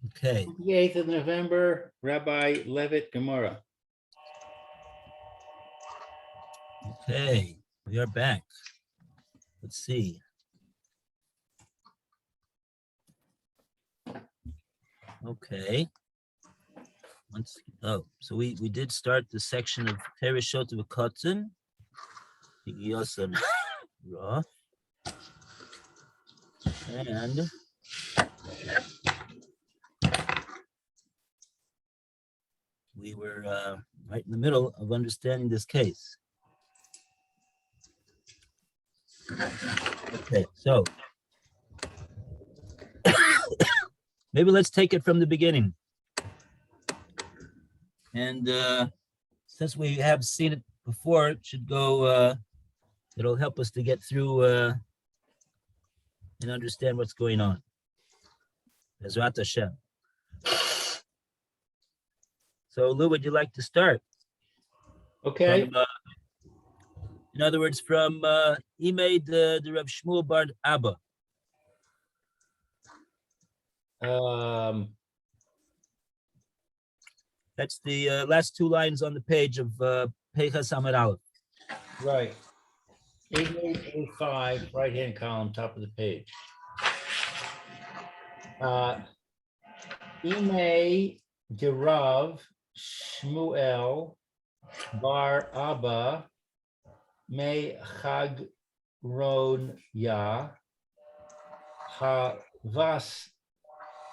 Okay. 28th of November, Rabbi Levitt, Gemorrah. Okay. We are back. Let's see. Okay. So we did start the section of Perishot of Kotzen. Yosan Ra. And we were right in the middle of understanding this case. Okay, so maybe let's take it from the beginning. And since we have seen it before, it should go, it'll help us to get through and understand what's going on. Bezrat Hashem. So Lou, would you like to start? Okay. From, in other words, from Imei the Reb Shmuel Bar Abba. That's the last two lines on the page of Peichas Amud Aleph. Right. 8885, right-hand column, top of the page. Imei Derav Shmuel Bar Abba Me Chag Ron Ya Havas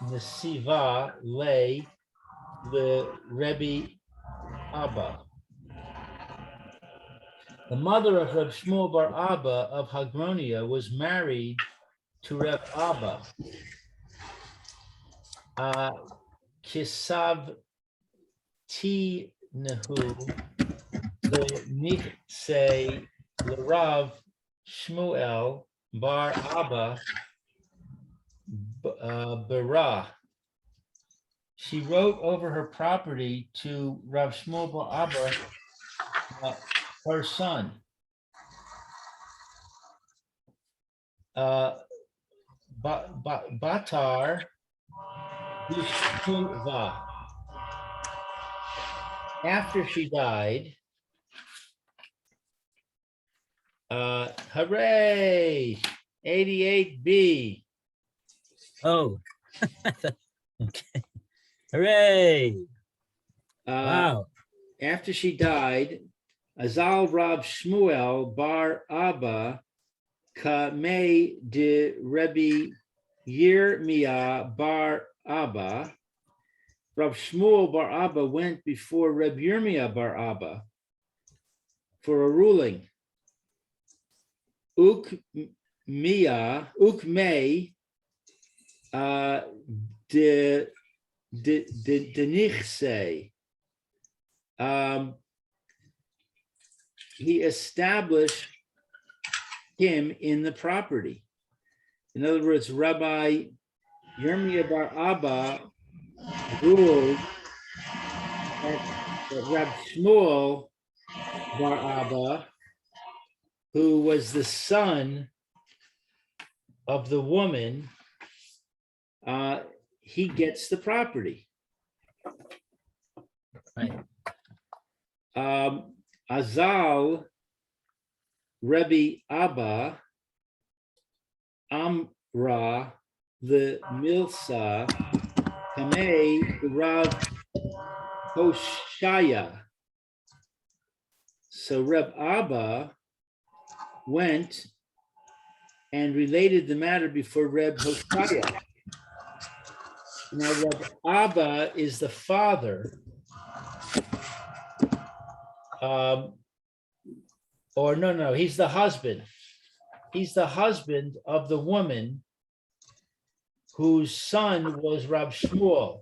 Nesiva Le Rebbe Abba. The mother of Reb Shmuel Bar Abba of Hagronia was married to Reb Abba. Kisav Ti Nehu Le Nichse Lerav Shmuel Bar Abba Bara. She wrote over her property to Rav Shmuel Bar Abba, her son. Batar Bishtuva. After she died, hooray, 88B. Oh, okay. Hooray. Wow. After she died, Azal Rav Shmuel Bar Abba Kamei de Rebbe Yirmiyah Bar Abba. Rav Shmuel Bar Abba went before Reb Yirmiyah Bar Abba for a ruling. Ukmei de Nichse. He established him in the property. In other words, Rabbi Yirmiyah Bar Abba ruled that Rab Shmuel Bar Abba, who was the son of the woman, he gets the property. Right. Azal Rebbe Abba Amra the Milsa Kamei Rav Hoshaya. So Reb Abba went and related the matter before Reb Hoshaya. Now Reb Abba is the father, he's the husband. He's the husband of the woman whose son was Rab Shmuel,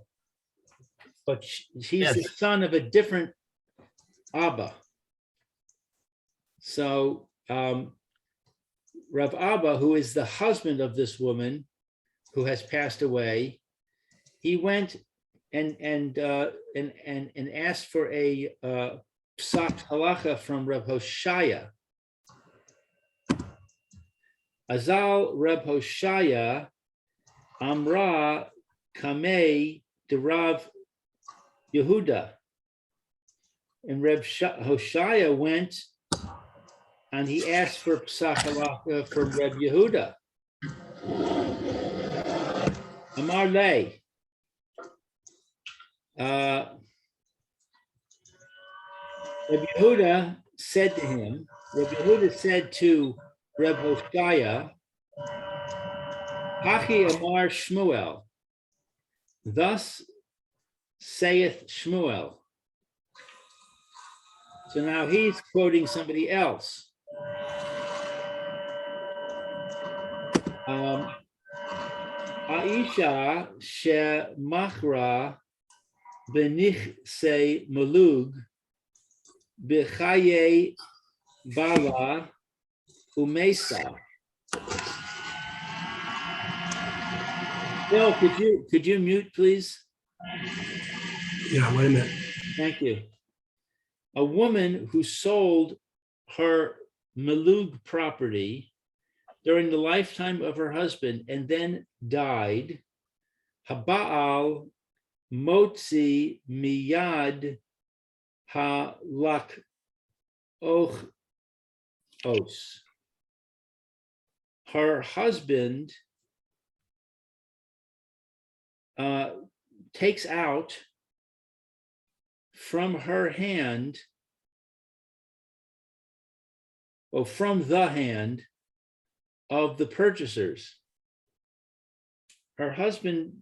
but he's the son of a different Abba. So Rav Abba, who is the husband of this woman who has passed away, he went and asked for a psak halacha from Reb Hoshaya. Azal Reb Hoshaya Amra kamei de Rav Yehuda. And Reb Hoshaya went and he asked for Psach Halacha from Reb Yehuda. Amar lei. Reb Yehuda said to him, Reb Yehuda said to Reb Hoshaya, Hachi Amar Shmuel, thus saith Shmuel. So now he's quoting somebody else. Aisha she machra benich se malug bechaye bava umesa. Bill, could you mute, please? Yeah, wait a minute. Thank you. A woman who sold her malug property during the lifetime of her husband and then died, Haba'al motzi miyad halak ochos. Her husband takes out from her hand, or from the hand of the purchasers. Her husband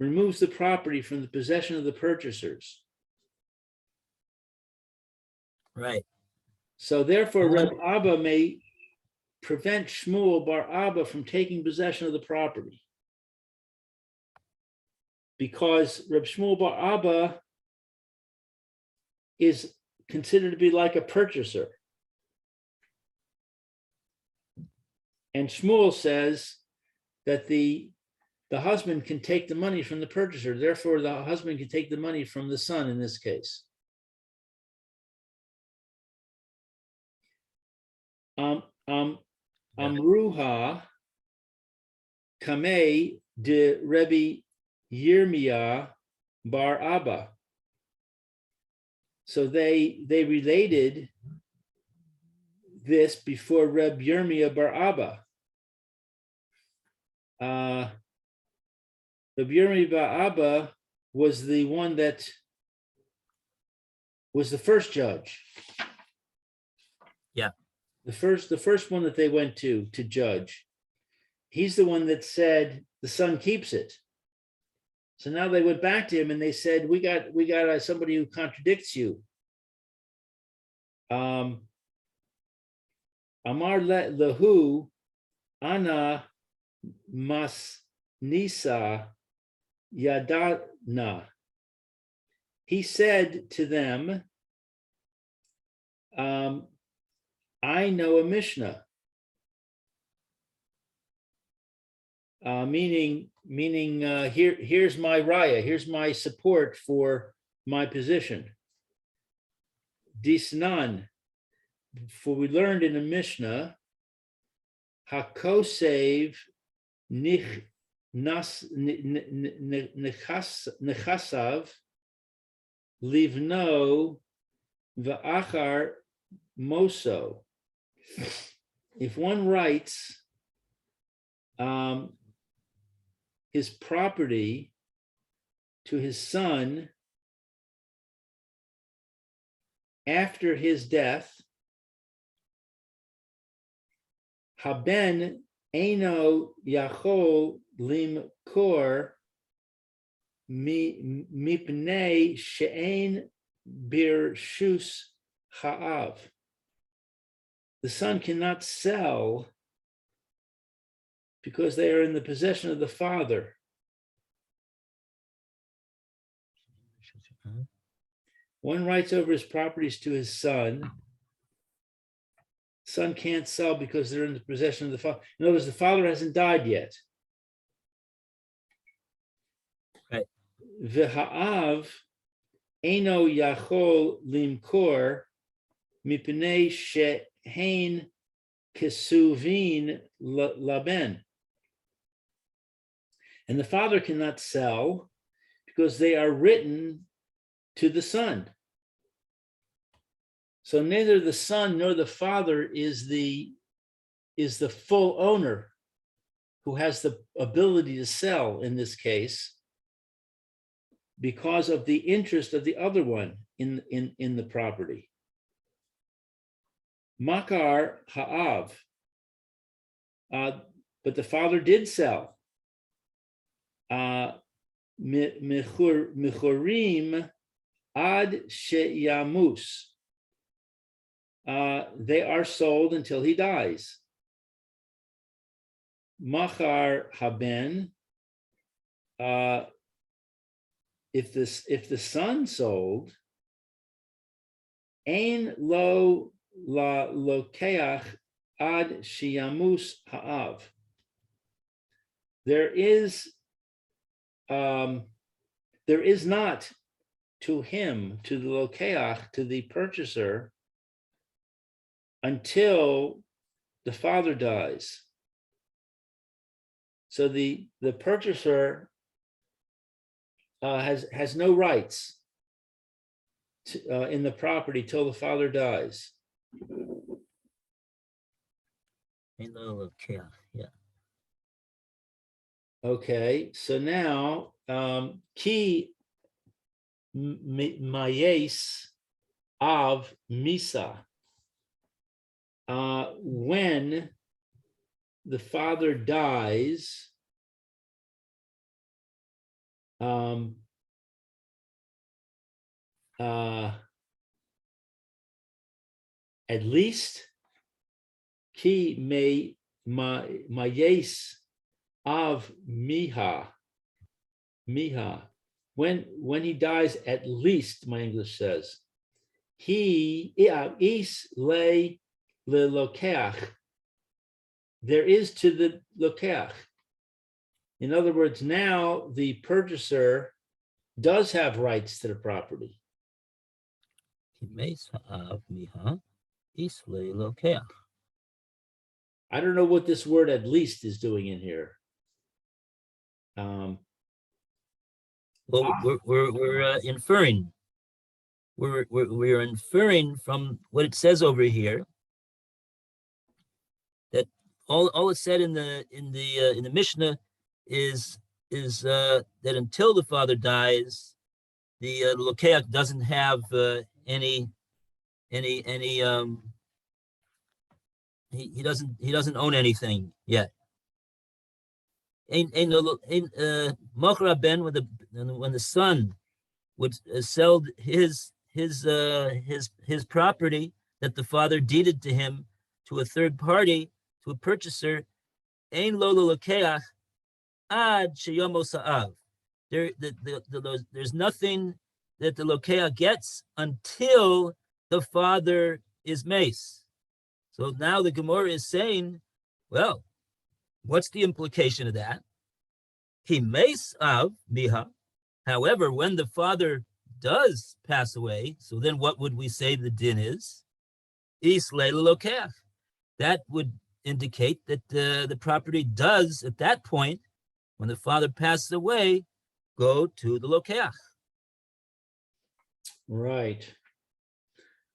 removes the property from the possession of the purchasers. Right. So therefore, Reb Abba may prevent Shmuel bar Abba from taking possession of the property, because Reb Shmuel bar Abba is considered to be like a purchaser. And Shmuel says that the husband can take the money from the purchaser. Therefore, the husband can take the money from the son in this case. Amruha kamei de Rebbe Yirmiyah bar Abba. So they related this before Reb Yirmiyah bar Abba. Reb Yirmiyah bar Abba was the one that was the first judge. Yeah. The first one that they went to judge. He's the one that said the son keeps it. So now they went back to him and they said, we got somebody who contradicts you. Amar lahu ana mas nisa yadana. He said to them, I know a Mishnah. Meaning here's my raya, here's my support for my position. Disnan, for we learned in the Mishnah, hakosev nechasav livno va'achar moso. If one writes his property to his son after his death, haben eino yachol limkor mipnei she'ein birshus ha'av. The son cannot sell because they are in the possession of the father. One writes over his properties to his son. Son can't sell because they're in the possession of the father. In other words, the father hasn't died yet. Right. V'ha'av eino yachol limkor mipnei she'ein kesuvin laben. and the father cannot sell because they are written to the son. So neither the son nor the father is the full owner who has the ability to sell in this case because of the interest of the other one in the property. Makar ha'av, but the father did sell. Mechorim ad sheyamus. They are sold until he dies. Machar haben. If the son sold, ein lo la lokeach ad shiyamus ha'av. There is not to him, to the lokeach, to the purchaser, until the father dies. So the purchaser has no rights in the property till the father dies. Yeah. Okay, so now ki mayes av misa. When the father dies, at least ki mayes av miha. When he dies, at least, my English says, he is le lokeach. There is to the lokeach. In other words, now the purchaser does have rights to the property. I don't know what this word "at least" is doing in here. Well, we're inferring. We're inferring from what it says over here that all it said in the Mishnah is that until the father dies, the lokeach doesn't have any he doesn't own anything yet. Mochra ben, when the son would sell his property that the father deeded to him to a third party, to a purchaser, ein lo lokeach ad sheyomo sa'av. There's nothing that the lokeach gets until the father is mace. So now the Gemorrah is saying, well, what's the implication of that? He mace av miha. However, when the father does pass away, so then what would we say the din is? Is leila lokeach. That would indicate that the property does, at that point, when the father passes away, go to the lokeach. Right.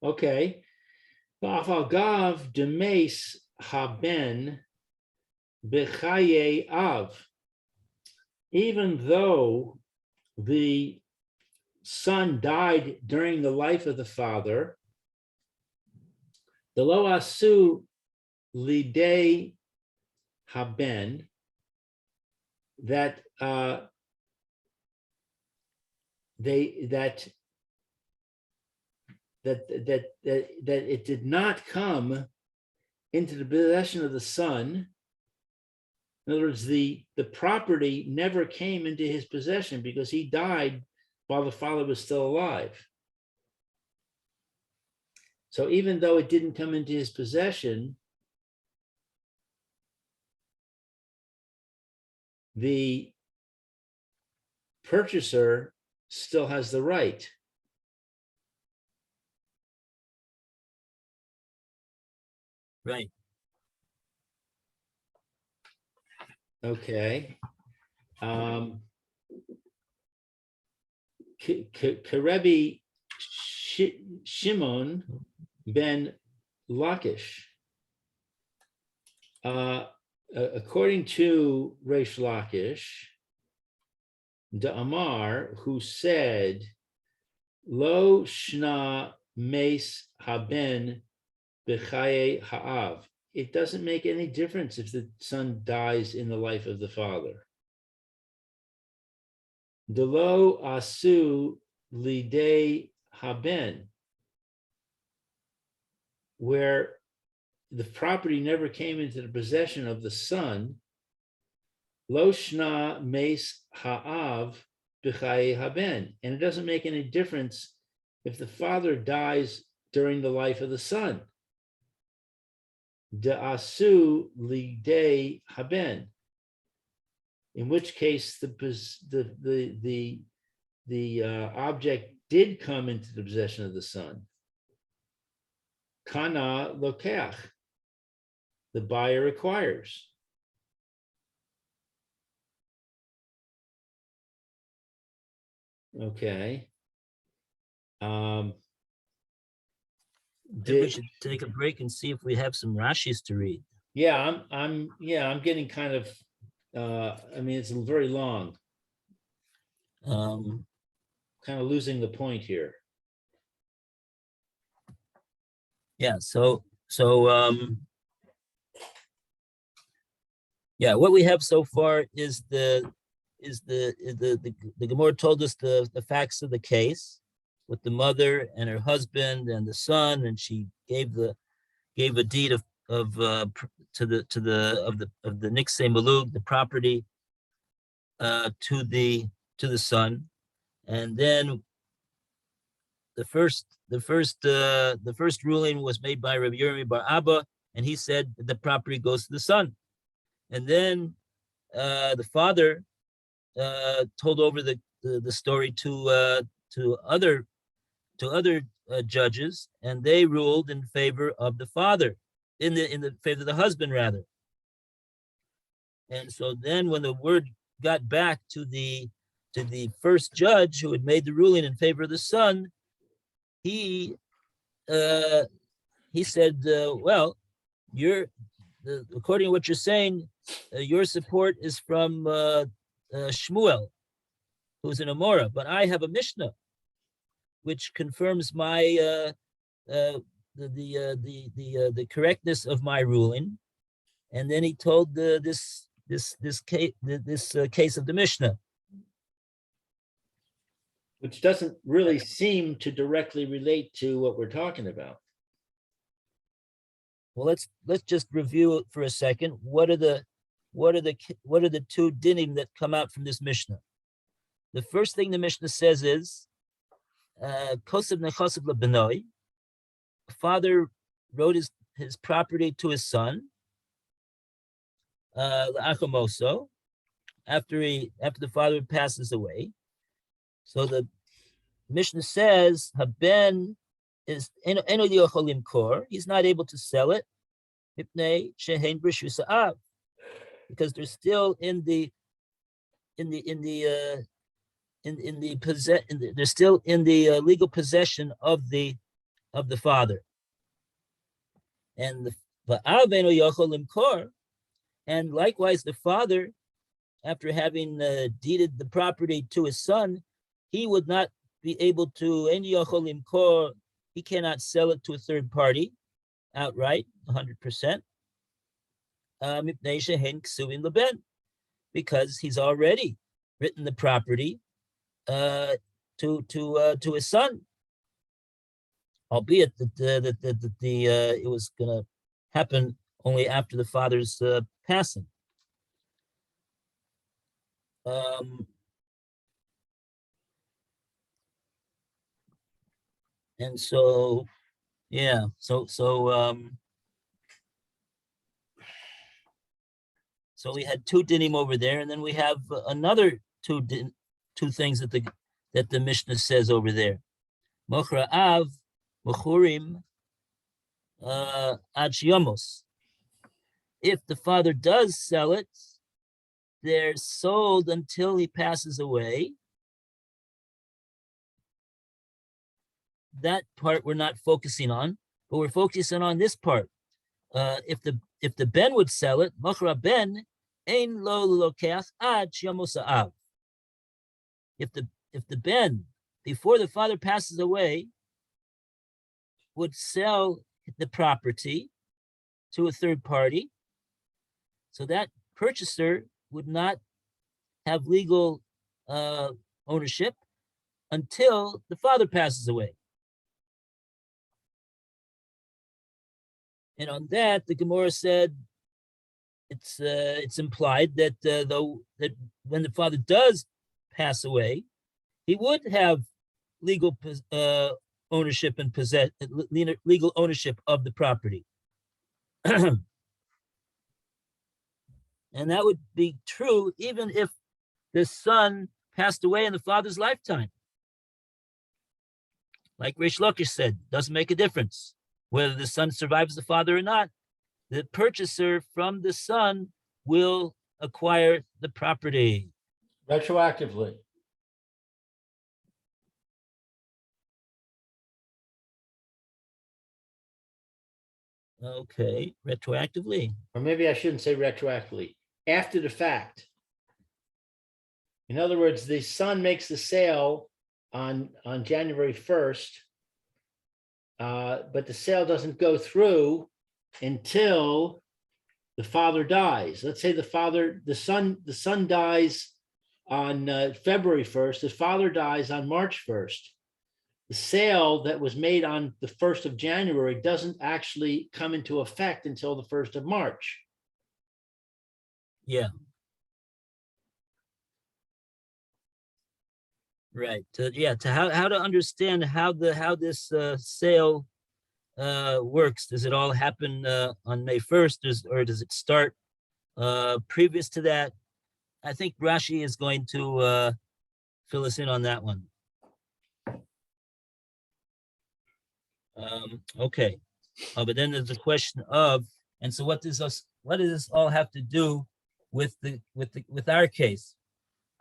Okay. Ba'afagav demes haben bechaye av. Even though the son died during the life of the father, the lo asu lidei haben, that it did not come into the possession of the son. In other words, the property never came into his possession because he died while the father was still alive. So even though it didn't come into his possession, the purchaser still has the right. Right. Okay. Kerebi Shimon ben Lakish. According to Reish Lakish, the Amar, who said, Lo shna meis haben b'chaye ha'av. It doesn't make any difference if the son dies in the life of the father. Delo asu lidei haben, where the property never came into the possession of the son. Lo shna meis ha'av b'chaye haben, and it doesn't make any difference if the father dies during the life of the son. De asu lidei haben, in which case the object did come into the possession of the son. Kana lokach, the buyer acquires. Okay. Maybe we should take a break and see if we have some Rashis to read. Yeah, I'm getting kind of I mean, it's very long. Kind of losing the point here. Yeah, yeah, what we have so far is the Gemorrah told us the facts of the case with the mother and her husband and the son, and she gave a deed of the Niksei Malug, the property, to the son, and then the first ruling was made by Rabbi Yirmi Bar Abba, and he said that the property goes to the son, and then the father told over the story to other judges, and they ruled in favor of the father, in the favor of the husband rather. And so then when the word got back to the first judge who had made the ruling in favor of the son, he said, well, according to what you're saying, your support is from Shmuel, who's in Amora, but I have a Mishnah which confirms my the correctness of my ruling. And then he told this case of the Mishnah, which doesn't really seem to directly relate to what we're talking about. Well, let's just review it for a second. What are the two dinim that come out from this Mishnah? The first thing the Mishnah says is, Kosev nechosev lebenoi, father wrote his property to his son, la'achamoso, after the father passes away. So the Mishnah says, Haben is eno yochol limkor, he's not able to sell it, mipnei shehein b'rshus ha'av, because they're still they're still in the legal possession of the father. And the av eno yochol limkor, and likewise the father, after having deeded the property to his son, he would not be able to, he cannot sell it to a third party outright, 100%, because he's already written the property to his son, albeit that it was going to happen only after the father's passing. And so, yeah, so we had two dinim over there, and then we have another two things that the Mishnah says over there. Mochra av mochurim ad shiyamos. If the father does sell it, they're sold until he passes away, that part we're not focusing on, but we're focusing on this part. If the ben would sell it, machra ben ein lo lokeach ad shiamos ha'av. If the ben, before the father passes away, would sell the property to a third party, so that purchaser would not have legal ownership until the father passes away. And on that, the Gemorrah said it's implied that that when the father does pass away, he would have legal ownership and legal ownership of the property. And that would be true even if the son passed away in the father's lifetime. Like Rish Lakish said, doesn't make a difference whether the son survives the father or not. The purchaser from the son will acquire the property. Retroactively. Okay, retroactively. Or maybe I shouldn't say retroactively, after the fact. In other words, the son makes the sale on January 1st, but the sale doesn't go through until the father dies. Let's say the son dies on February 1st, the father dies on March 1st. The sale that was made on the 1st of January doesn't actually come into effect until the 1st of March. Yeah. Right. To how to understand how this sale works. Does it all happen on May 1st, or does it start previous to that? I think Rashi is going to fill us in on that one. Okay. But then there's the question of, and so what does this all have to do with our case?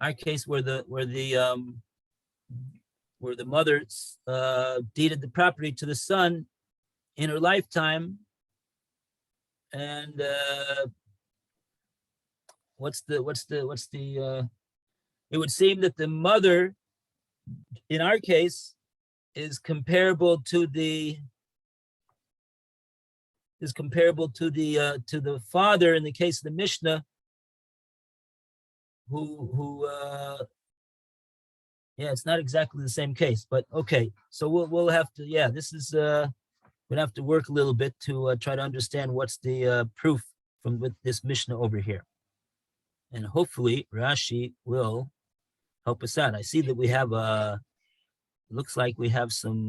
Our case where the mother deeded the property to the son in her lifetime, and it would seem that the mother in our case is comparable to the father in the case of the Mishnah, who yeah, it's not exactly the same case, but okay. So we'll have to, yeah, this is we'll have to work a little bit to try to understand what's the proof from with this Mishnah over here, and hopefully Rashi will help us out. I see that we have looks like we have some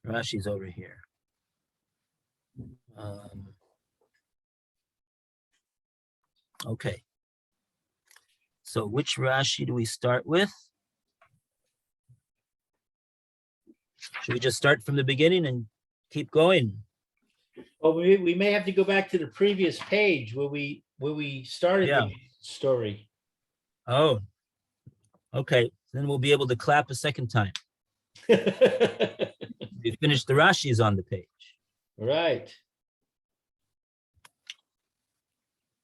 Rashi's over here. Okay. So which Rashi do we start with? Should we just start from the beginning and keep going? Well, we may have to go back to the previous page where we started Yeah. the story. Oh, okay. Then we'll be able to clap a second time. We finished the Rashi's on the page. Right.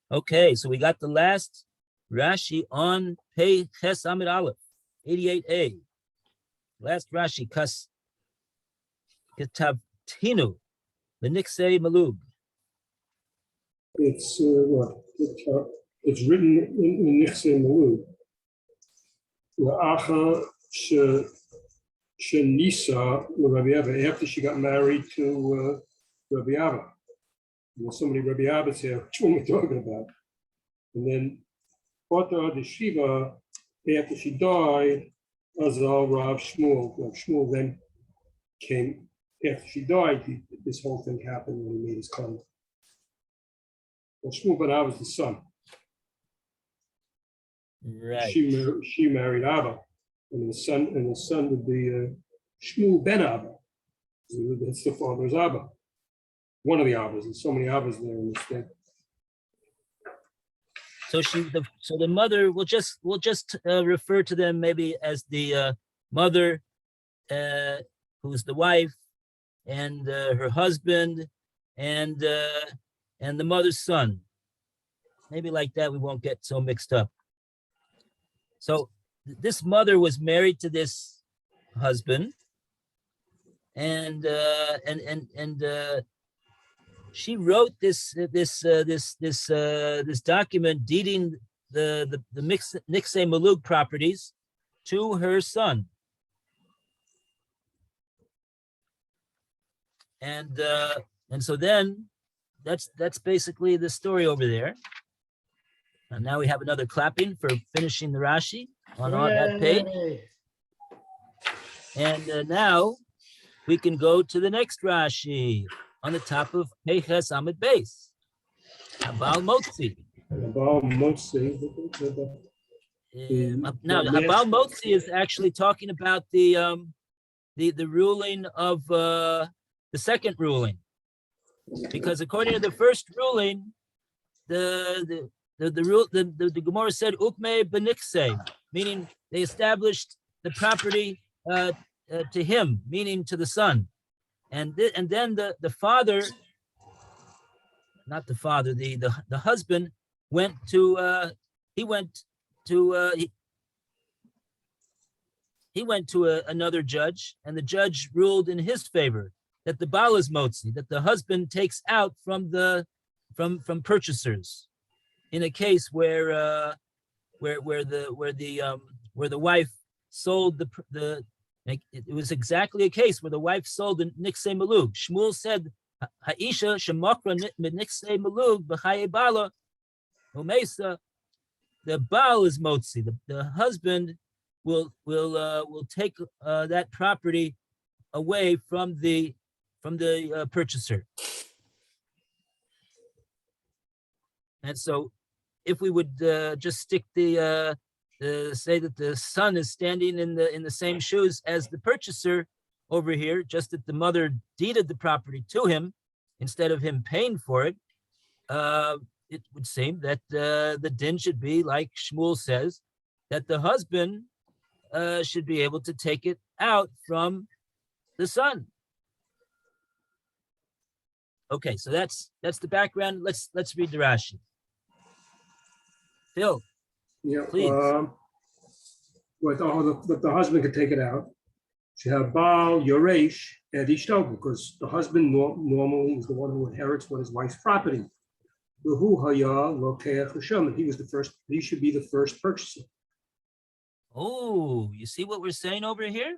Okay, so we got the last Rashi on Pei Ches Amid Aleph, 88a. Last Rashi, Kas Ketavtinu, the Nixei Malug. It's what? It's written in Nichse Malug. La'acha Shenisa Rabbi Abba, after she got married to Rabbi Abba. There's so many Rabbi Abbas here, which one we're talking about. And then Pata the Shiva, after she died, Azal Rav Shmuel. Rav Shmuel then came, after she died, this whole thing happened when he made his comment. Well, Shmuel ben Abba was the son. Right. She married Abba, and the son would be Shmuel ben Abba. So that's the father's Abba. One of the Abbas. There's so many Abbas there in this thing. So the mother will just refer to them maybe as the mother, who's the wife, and her husband, and the mother's son. Maybe like that, we won't get so mixed up. So this mother was married to this husband, and she wrote this document deeding the Niksei Malug properties to her son. And so then that's basically the story over there. And now we have another clapping for finishing the Rashi on that page. And now we can go to the next Rashi on the top of Peches Amid Beis. Habal Motzi. Habal Motzi. Now, Habal Motzi is actually talking about the ruling of the second ruling, because according to the first ruling, the Gemorrah said Ukme Beniksei, meaning they established the property to him, meaning to the son, and then the father, not the father, the husband went to another judge, and the judge ruled in his favor that the Baal is motzi, that the husband takes out from purchasers, in a case where the wife sold it was exactly a case where the wife sold the Niksei Malug. Shmuel said, Ha'isha shemokra Niksei Malug b'chaye bala umesa. The Baal is motzi. The husband will take that property away from the purchaser. And so, if we would just stick say that the son is standing in the same shoes as the purchaser over here, just that the mother deeded the property to him instead of him paying for it, it would seem that the din should be like Shmuel says, that the husband should be able to take it out from the son. Okay, so that's the background. Let's read the Rashi. Phil, Yeah, please. That the husband could take it out. She had Baal Yoresh and Ishto, because the husband normally is the one who inherits what his wife's property. He was the first. He should be the first purchaser. Oh, you see what we're saying over here?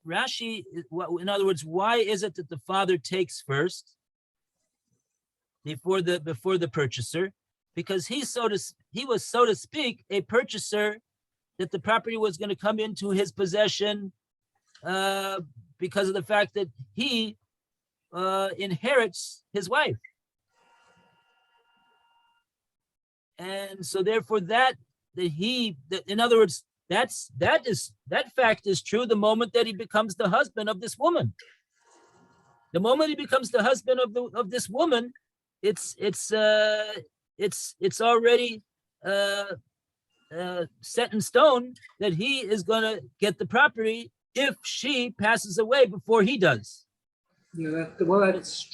Rashi, in other words, why is it that the father takes first before the purchaser? Because he was, so to speak, a purchaser, that the property was going to come into his possession because of the fact that he inherits his wife. And so therefore in other words, that fact is true the moment that he becomes the husband of this woman. The moment he becomes the husband of this woman, it's already set in stone that he is going to get the property if she passes away before he does. Yeah, that's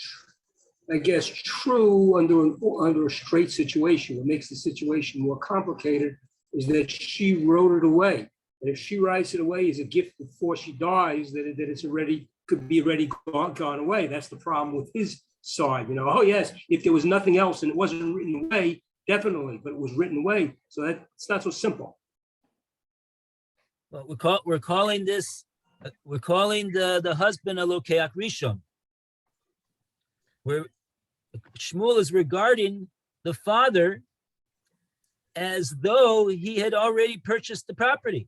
I guess true under a straight situation. What makes the situation more complicated is that she wrote it away. And if she writes it away as a gift before she dies, that it's could be already gone away. That's the problem with his side. Oh yes, if there was nothing else and it wasn't written away, definitely, but it was written away. So it's not so simple. Well, we're calling the husband a lokeach rishon, where Shmuel is regarding the father as though he had already purchased the property.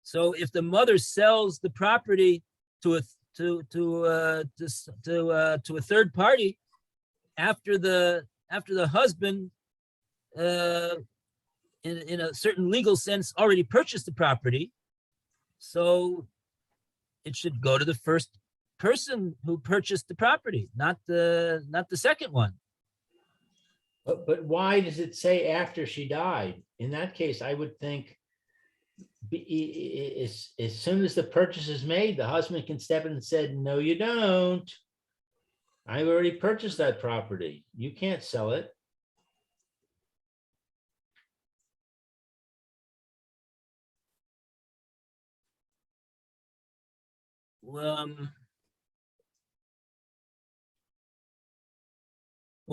So if the mother sells the property to a third party after the husband, in a certain legal sense, already purchased the property, so it should go to the first person who purchased the property, not the second one. But why does it say after she died? In that case, I would think as soon as the purchase is made, the husband can step in and said, no, you don't. I've already purchased that property. You can't sell it. Well,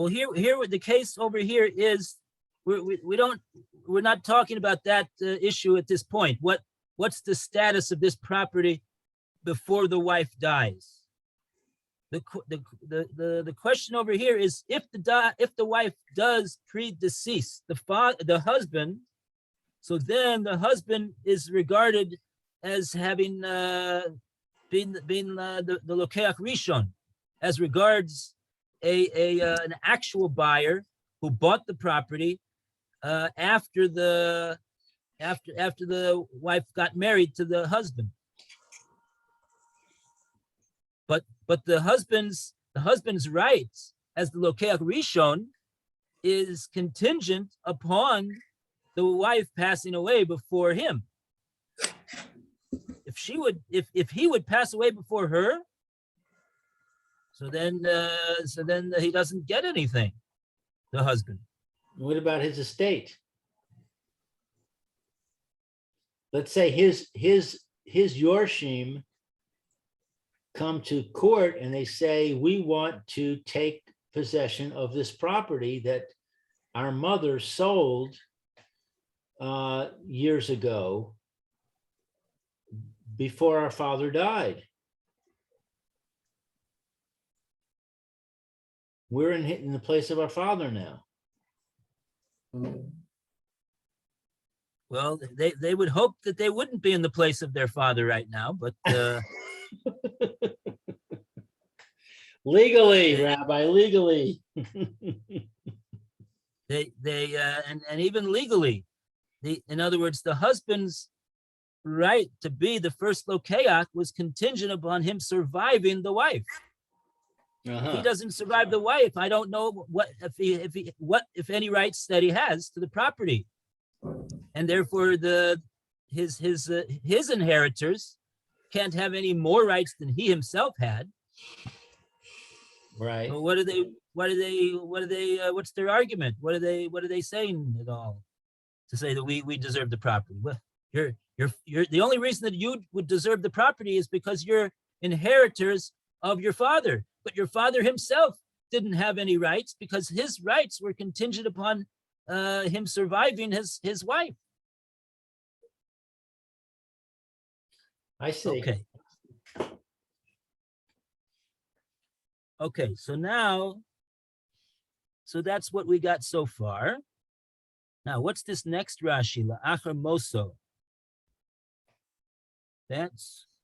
here what the case over here is, we're not talking about that issue at this point. What's the status of this property before the wife dies? The question over here is if the wife does predecease the husband, so then the husband is regarded as having been the lokeach rishon, as regards an actual buyer who bought the property after the wife got married to the husband. But the husband's rights as the lokeach rishon is contingent upon the wife passing away before him. If he would pass away before her, so then he doesn't get anything, the husband. What about his estate? Let's say his yorshim come to court and they say, we want to take possession of this property that our mother sold years ago before our father died. We're in the place of our father now. Well, they would hope that they wouldn't be in the place of their father right now, but legally, Rabbi, legally. and even legally, in other words, the husband's right to be the first lokeach was contingent upon him surviving the wife. If he doesn't survive the wife, I don't know what if any rights that he has to the property, and therefore his inheritors can't have any more rights than he himself had. Right. So what's their argument? What are they saying at all to say that we deserve the property? Well, you're the only reason that you would deserve the property is because you're inheritors of your father, but your father himself didn't have any rights because his rights were contingent upon him surviving his wife. I see. Okay, so that's what we got so far. Now, what's this next Rashi? La'achar moso.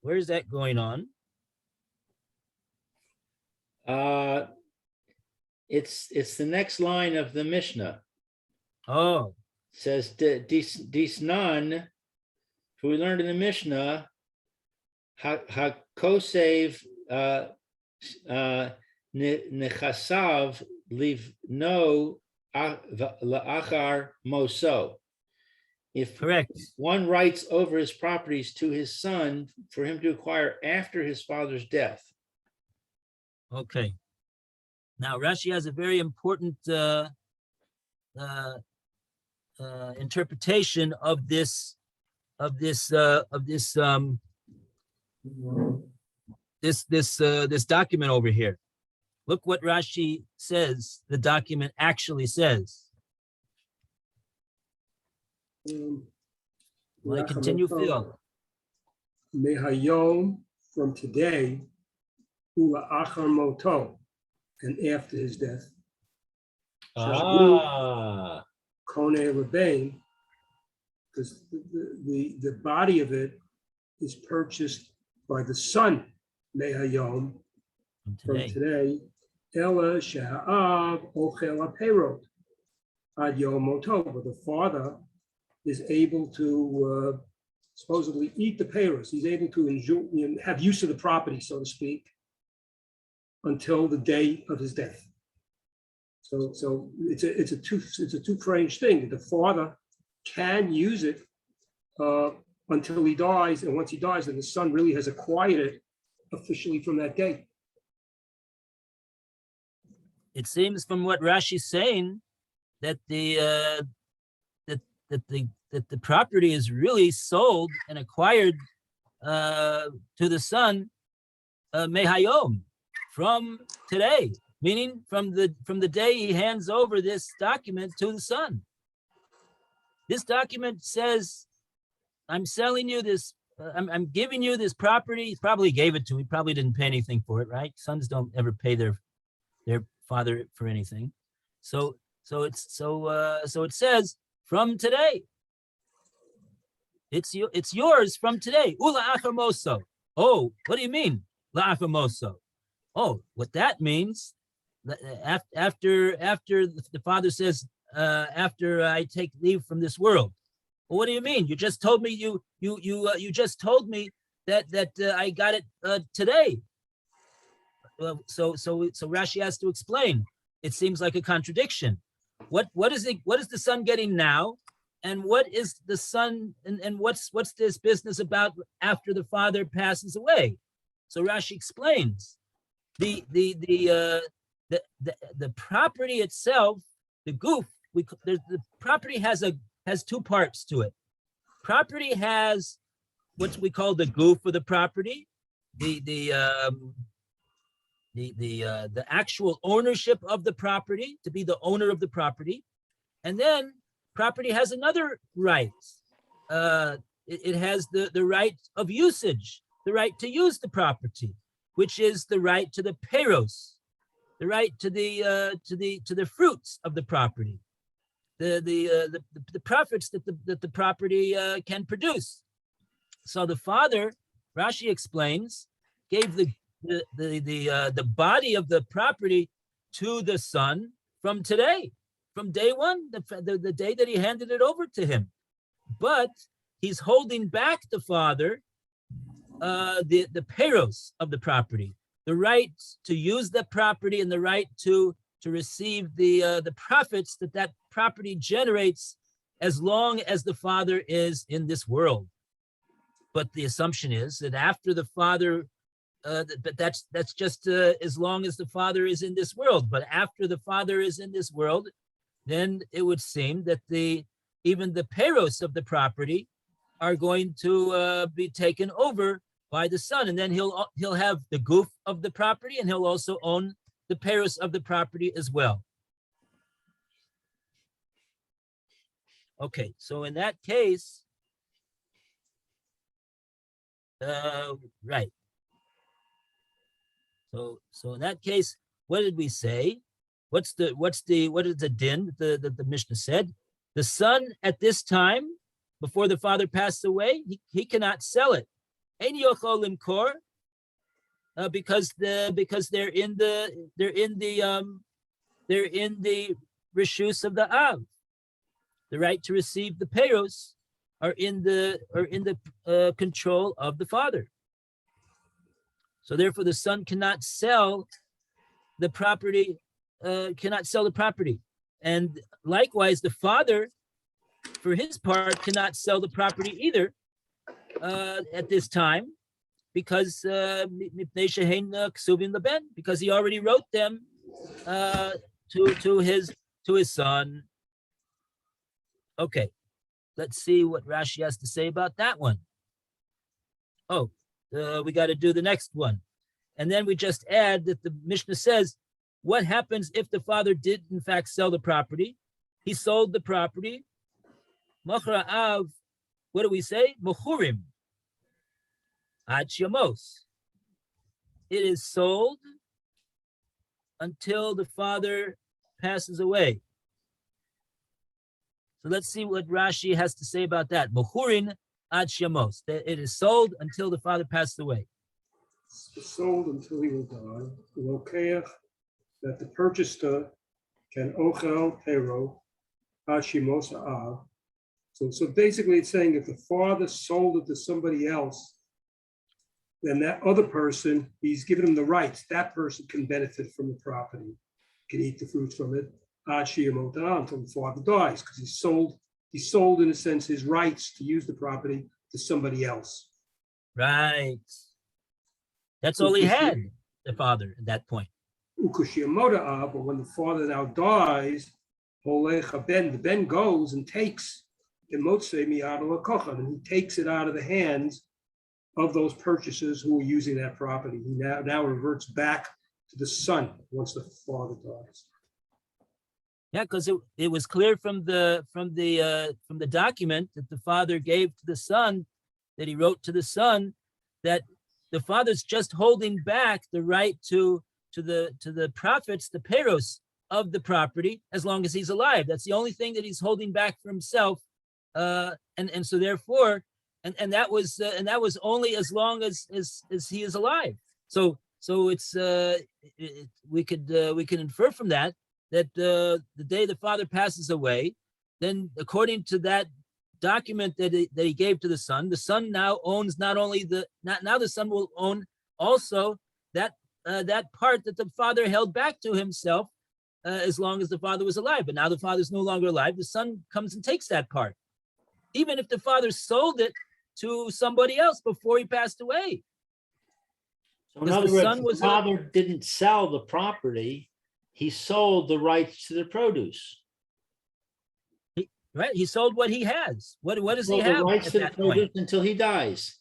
Where's that going on? It's the next line of the Mishnah. Oh. It says disnan. So we learned in the Mishnah, hakosev nechasav livno la'achar moso. If correct, one writes over his properties to his son for him to acquire after his father's death. Okay. Now Rashi has a very important interpretation of this document over here. Look what Rashi says the document actually says. Will I continue, Phil? Mehayom, from today, ula achar moto, and after his death. Ah. Kone Rabbein, because the body of it is purchased by the son, Mehayom, from today. Ela she'ha'av ochel ha'perot ad yom moto, but the father is able to supposedly eat the payros. He's able to enjoy, have use of the property, so to speak, until the day of his death. So it's a two-pronged thing. The father can use it until he dies, and once he dies, then the son really has acquired it officially from that day. It seems from what Rashi's saying that the property is really sold and acquired to the son mehayom, from today, meaning from the day he hands over this document to the son. This document says, I'm selling you this, I'm giving you this property. He probably gave it to him. He probably didn't pay anything for it, right? Sons don't ever pay their father for anything. So it says from today. It's yours from today. Ula achamoso. Oh, what do you mean? La achamoso. Oh, what that means, after the father says, after I take leave from this world. Well, what do you mean? You just told me you just told me that I got it today. So Rashi has to explain. It seems like a contradiction. What is the son getting now, and what is the son and what's this business about after the father passes away? So Rashi explains the property itself, the goof. The property has two parts to it. Property has what we call the goof of the property, the actual ownership of the property, to be the owner of the property, and then property has another right. It has the right of usage, the right to use the property, which is the right to the peros, the right to the fruits of the property, the profits that the property can produce. So the father, Rashi explains, gave the body of the property to the son from today, from day one, the day that he handed it over to him. But he's holding back the father the peros of the property, the right to use the property and the right to receive the profits that property generates, as long as the father is in this world. But the assumption is that after the father, but that's just as long as the father is in this world. But after the father is in this world, then it would seem that even the peros of the property are going to be taken over by the son, and then he'll have the goof of the property, and he'll also own the peros of the property as well. Okay, so in that case, right. So in that case, what did we say? What is the din that the Mishnah said? The son at this time, before the father passed away, he cannot sell it. Ein yochol limkor, because they're in the rishus of the av. The right to receive the peros are in the control of the father. So therefore, the son cannot sell the property. And likewise, the father, for his part, cannot sell the property either at this time, because because he already wrote them to his son. Okay, let's see what Rashi has to say about that one. Oh, we got to do the next one. And then we just add that the Mishnah says, what happens if the father did in fact sell the property? He sold the property. Machra av, what do we say? Mechurim. Ad shamos. It is sold until the father passes away. So let's see what Rashi has to say about that. Mechurin ad shamos. It is sold until the father passed away. It's sold until he will die. Lokeach, that the purchaser can ochel pero ad shamos av. So basically it's saying if the father sold it to somebody else, then that other person, he's given him the rights. That person can benefit from the property, can eat the fruits from it, until the father dies, because he sold in a sense his rights to use the property to somebody else. Right. That's all he had, the father, at that point. But when the father now dies, the Ben goes and takes and he takes it out of the hands of those purchasers who are using that property. He now reverts back to the son once the father dies. Yeah, because it was clear from the document that the father gave to the son, that he wrote to the son, that the father's just holding back the right to the profits, the peros of the property, as long as he's alive. That's the only thing that he's holding back for himself, and so therefore, and that was only as long as he is alive. So it's we can infer from that the day the father passes away, then according to that document that he gave to the son now owns not only now the son will own also that part that the father held back to himself as long as the father was alive. But now the father's no longer alive, the son comes and takes that part, even if the father sold it to somebody else before he passed away. So in other words, the father didn't sell the property, he sold the rights to the produce. Right, he sold what he has. What does he have the rights at to the that produce point? until he dies.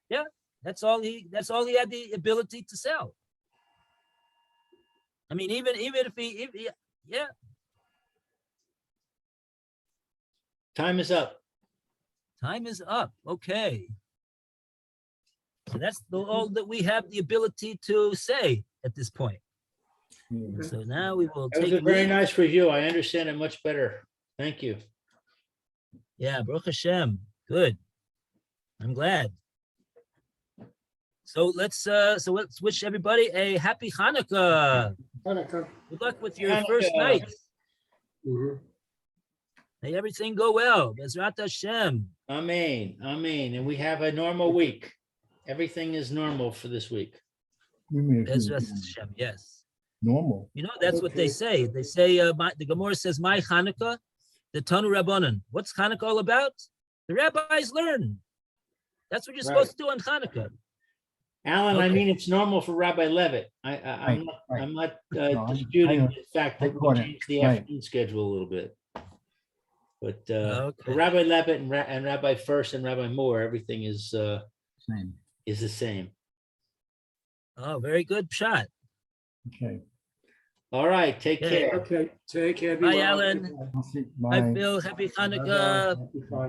Yeah, that's all he had the ability to sell. I mean, even if he yeah. Time is up. Time is up. Okay. So that's all that we have the ability to say at this point. So now we will That was take a very leave. nice review. I understand it much better. Thank you. Yeah, Baruch Hashem. Good. I'm glad. So let's wish everybody a happy Hanukkah. Good luck with your first night. Mhm. May everything go well. Bezrat Hashem. Amen. Amen. And we have a normal week. Everything is normal for this week. Bezrat Hashem. Yes. Normal. You know, that's what they say. They say, the Gemorrah says, my Hanukkah, the Tanu Rabbanan. What's Hanukkah all about? The rabbis learn. That's what you're supposed to do on Hanukkah. Alan, I Okay. mean, it's normal for Rabbi Levitt. I'm not No, disputing the fact I that we caught it. changed the Right. afternoon schedule a little bit. But Okay. for Rabbi Levitt and Rabbi First and Rabbi Moore, everything is the same. Oh, very good shot. Okay. All right, take Okay. care. Okay, take care. Bye, Alan. I'll see. Bye, Bye. Phil. Happy Hanukkah. Happy Hanukkah.